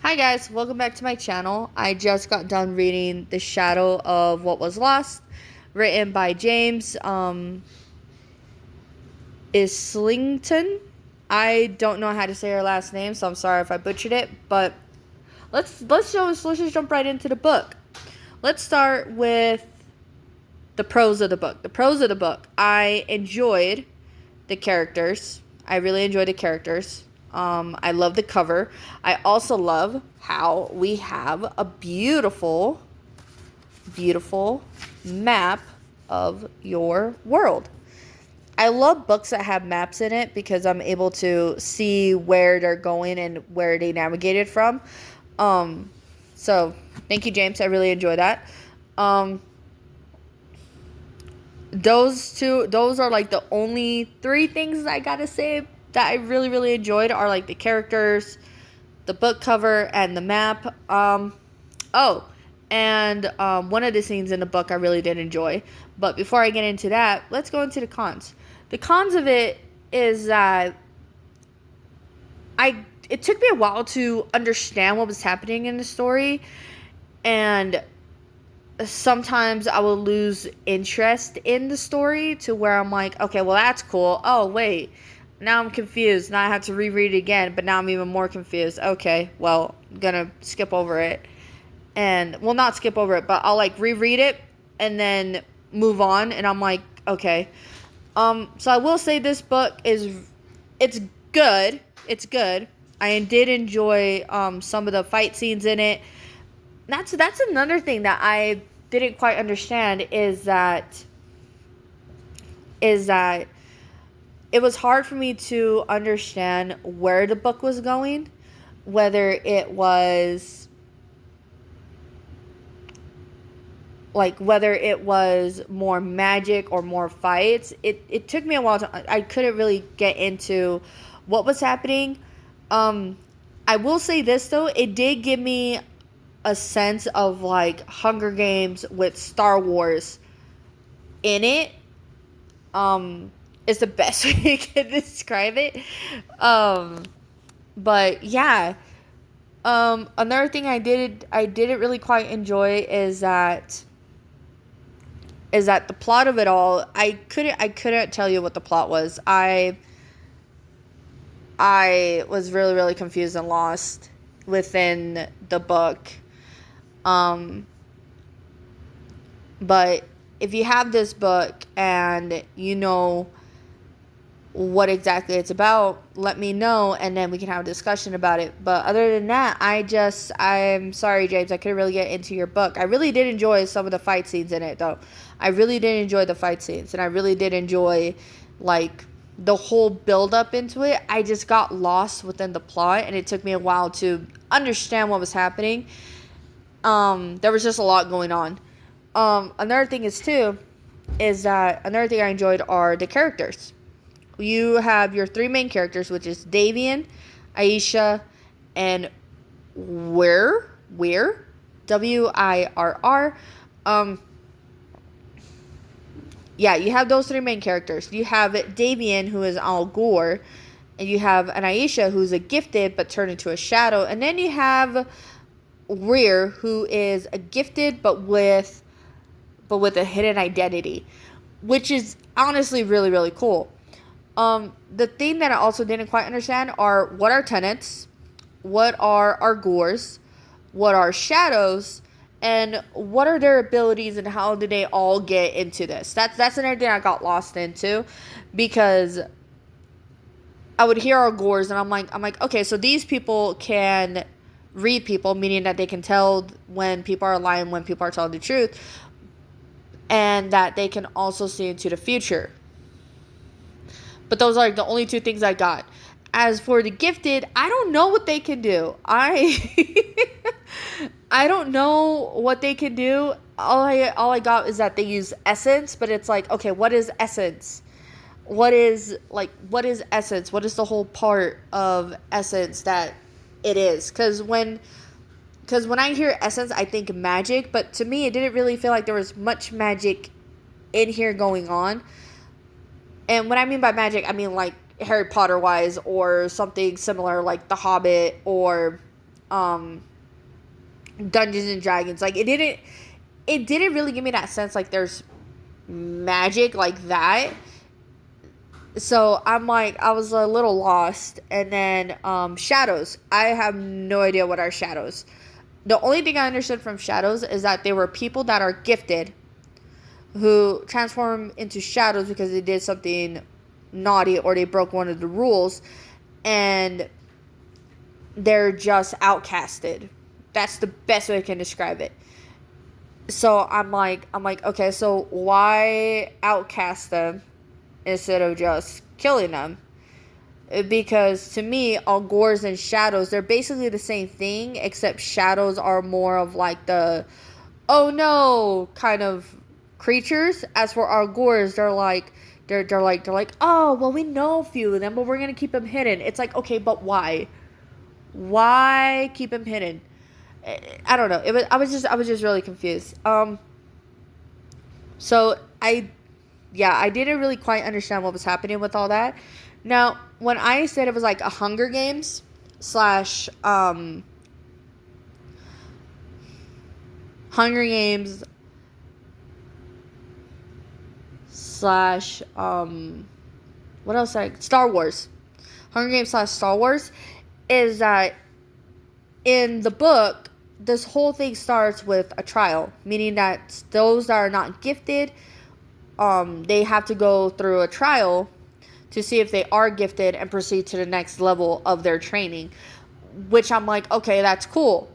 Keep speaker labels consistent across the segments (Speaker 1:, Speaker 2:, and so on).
Speaker 1: Hi guys, welcome back to my channel. I just got done reading The Shadow of What Was Lost, written by James Islington. I don't know how to say her last name, so I'm sorry if I butchered it, but let's just jump right into the book. Let's start with the prose of the book. The prose of the book. I enjoyed the characters. I really enjoyed the characters. I love the cover. I also love how we have a beautiful, beautiful map of your world. I love books that have maps in it because I'm able to see where they're going and where they navigated from. Um, so thank you, James. I really enjoy that. Um, those are like the only three things I gotta say that I really, really enjoyed are like the characters, the book cover, and the map. One of the scenes in the book I really did enjoy. But before I get into that, let's go into the cons. The cons of it is that it took me a while to understand what was happening in the story, and sometimes I will lose interest in the story to where I'm like, okay, well, that's cool. Oh, wait. Now I'm confused. Now I have to reread it again, but now I'm even more confused. Okay, well, I'm gonna skip over it. And, well, not skip over it, but I'll, like, reread it and then move on. And I'm like, okay. So I will say this book it's good. It's good. I did enjoy, some of the fight scenes in it. That's another thing that I didn't quite understand is that it was hard for me to understand where the book was going, whether it was more magic or more fights. It took me a while to I couldn't really get into what was happening. I will say this though, it did give me a sense of like Hunger Games with Star Wars in it. Is the best way you can describe it. Um, but yeah. Another thing I didn't really quite enjoy is that the plot of it all, I couldn't tell you what the plot was. I was really, really confused and lost within the book. Um, but if you have this book and you know what exactly it's about, let me know and then we can have a discussion about it. But other than that, I'm sorry, James, I couldn't really get into your book. I really did enjoy some of the fight scenes in it though. I really did enjoy the fight scenes, and I really did enjoy like the whole build up into it. I just got lost within the plot and it took me a while to understand what was happening. There was just a lot going on. Another thing I enjoyed are the characters. You have your three main characters, which is Davian, Aisha, and Wirr, Wirr. Yeah, you have those three main characters. You have Davian, who is Al Gore, and you have an Aisha, who's a gifted but turned into a shadow, and then you have Wirr, who is a gifted but with a hidden identity, which is honestly really, really cool. The thing that I also didn't quite understand are what are tenets, what are Argurs, what are shadows, and what are their abilities and how do they all get into this. That's another thing I got lost into, because I would hear Argurs and I'm like, okay, so these people can read people, meaning that they can tell when people are lying, when people are telling the truth, and that they can also see into the future. But those are like the only two things I got. As for the gifted, I don't know what they can do. I don't know what they can do. All I got is that they use essence, but it's like, okay, what is essence? What is essence? What is the whole part of essence that it is? Because when I hear essence, I think magic, but to me, it didn't really feel like there was much magic in here going on. And what I mean by magic, I mean like Harry Potter wise, or something similar like The Hobbit, or Dungeons and Dragons. Like, it didn't really give me that sense like there's magic like that. So I'm like, I was a little lost. And then shadows. I have no idea what are shadows. The only thing I understood from shadows is that they were people that are gifted who transform into shadows because they did something naughty or they broke one of the rules, and they're just outcasted. That's the best way I can describe it. So I'm like, okay, so why outcast them instead of just killing them? Because to me, Algors and shadows, they're basically the same thing, except shadows are more of like the oh no kind of creatures. As for Algors, they're like, oh well, we know a few of them, but we're gonna keep them hidden. It's like, okay, but why? Why keep them hidden? I don't know. I was just really confused. So I didn't really quite understand what was happening with all that. Now, when I said it was like a Hunger Games slash Hunger Games slash what else? Star Wars. Hunger Games slash Star Wars is that in the book, this whole thing starts with a trial, meaning that those that are not gifted, they have to go through a trial to see if they are gifted and proceed to the next level of their training, which I'm like, okay, that's cool.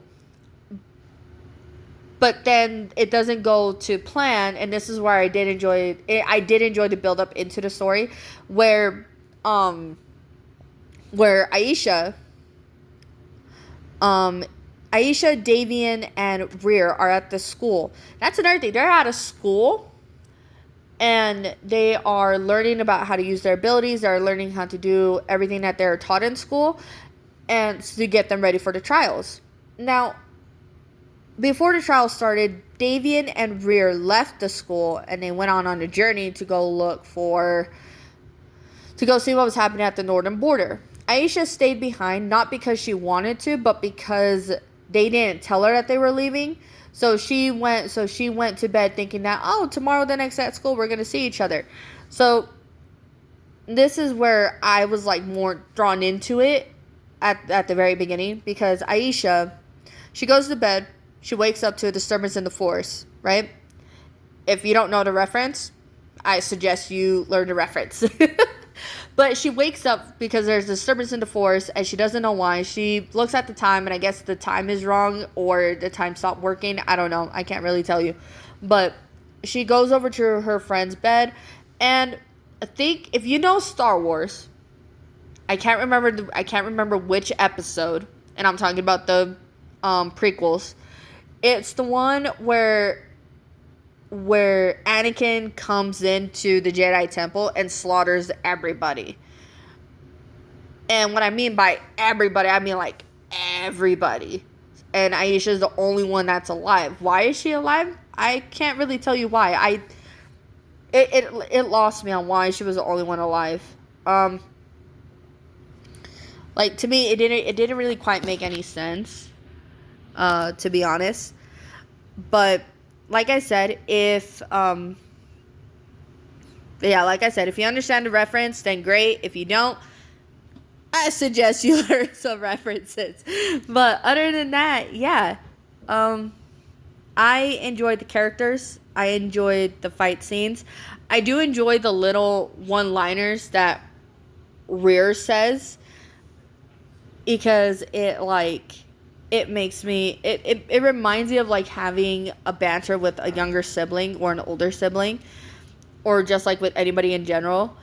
Speaker 1: But then it doesn't go to plan, and this is where I did enjoy it. I did enjoy the build up into the story, where Aisha, Davian, and Rear are at the school. That's another thing. They're at a school, and they are learning about how to use their abilities. They're learning how to do everything that they're taught in school, and to get them ready for the trials. Now, before the trial started, Davian and Rear left the school, and they went on a journey to go see what was happening at the northern border. Aisha stayed behind, not because she wanted to, but because they didn't tell her that they were leaving. So she went to bed thinking that, oh, tomorrow the next day at school we're going to see each other. So this is where I was like more drawn into it at the very beginning, because Aisha, she goes to bed, she wakes up to a disturbance in the forest, right? If you don't know the reference, I suggest you learn the reference. But she wakes up because there's a disturbance in the forest, and she doesn't know why. She looks at the time, and I guess the time is wrong, or the time stopped working. I don't know. I can't really tell you. But she goes over to her friend's bed, and I think if you know Star Wars, I can't remember which episode, and I'm talking about the prequels. It's the one where Anakin comes into the Jedi Temple and slaughters everybody. And what I mean by everybody, I mean like everybody. And Aisha's the only one that's alive. Why is she alive? I can't really tell you why. It lost me on why she was the only one alive. Like, to me, it didn't really quite make any sense, to be honest. But like I said, if you understand the reference, then great. If you don't, I suggest you learn some references. But other than that, yeah. I enjoyed the characters. I enjoyed the fight scenes. I do enjoy the little one-liners that Rear says, because it makes me, it reminds me of like having a banter with a younger sibling or an older sibling, or just like with anybody in general.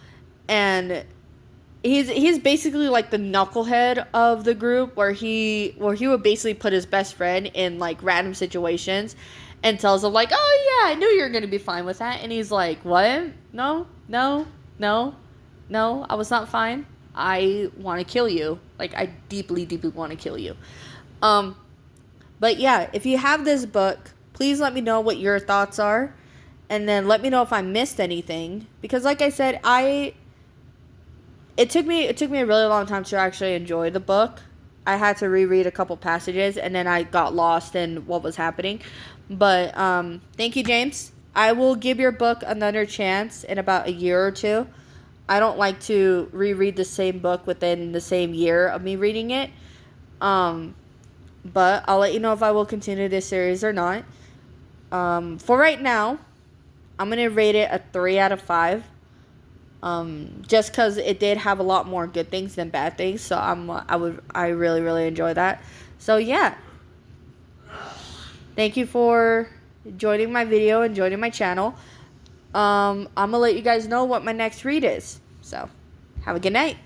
Speaker 1: And he's basically like the knucklehead of the group, where he would basically put his best friend in like random situations and tells him like, oh yeah, I knew you were gonna be fine with that. And he's like, what? No, I was not fine. I want to kill you. Like, I deeply want to kill you. But yeah, if you have this book, please let me know what your thoughts are, and then let me know if I missed anything, because like I said, it took me a really long time to actually enjoy the book, I had to reread a couple passages, and then I got lost in what was happening. But thank you, James. I will give your book another chance in about a year or two. I don't like to reread the same book within the same year of me reading it. But I'll let you know if I will continue this series or not. For right now, I'm gonna rate it a 3 out of 5. Just because it did have a lot more good things than bad things, so I really really enjoy that. So yeah, thank you for joining my video and joining my channel. I'm gonna let you guys know what my next read is. So have a good night.